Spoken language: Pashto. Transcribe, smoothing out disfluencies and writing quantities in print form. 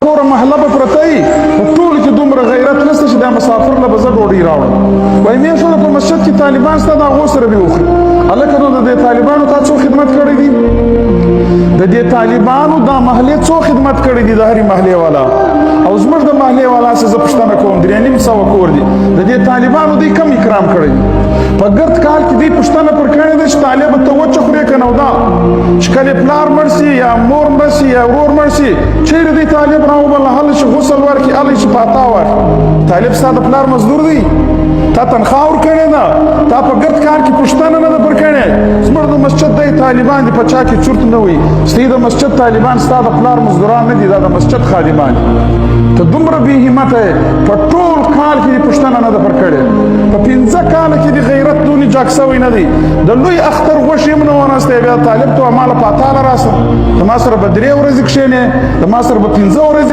کور محله به پرته وي په ټول کې دومره غیرت نشته چې دا مسافر له به زه ډوډۍ راوړم وایي میاشته په مسجد کې طالبان ستا د هغو سره دې وخوري هلکه نو د دې طالبانو تا څو خدمت کړی دي د دې طالبانو دا محلې څو خدمت کړی دي د هرې محلې والا او زموږ د محلې والا څه زه پوښتنه کوم 3.5 کور دي د دې طالبانو دوی کم اکرام کړی په ګرد کال کې دوی پوښتنه پر کړې ده چې طالب ته وچه خورې که نو دا چې کله پلار مړ سي یا مور مړ سي یا ورور مړ سي چیرې دوی طالب راوبله هله چې غسل ورکړي هله چې پاتا ورکړي طالب ستا د پلار مزدور دی تا تنخواه ورکړې ده تا په ګرد کال کې پوښتنه نه ده پر کړې زموږ د مسجد دی طالبان دي په چا کې چورت نه وي ستی د مسجد طالبان ستا د پلار مزدوران نه دي دا د مسجد خادمان ته دومره بې همته یې په ټول کال کې دې پوښتنه نه ده پر کړې په 15 کاله کې دې غیرت دونې جاک سوی نه دی د لوی اختر غوښې هم نه ونستی بیا طالب ته ماله پاتاله راسه د ما سره به 3 ورځې کښېنې د ما سره به 15 ورځې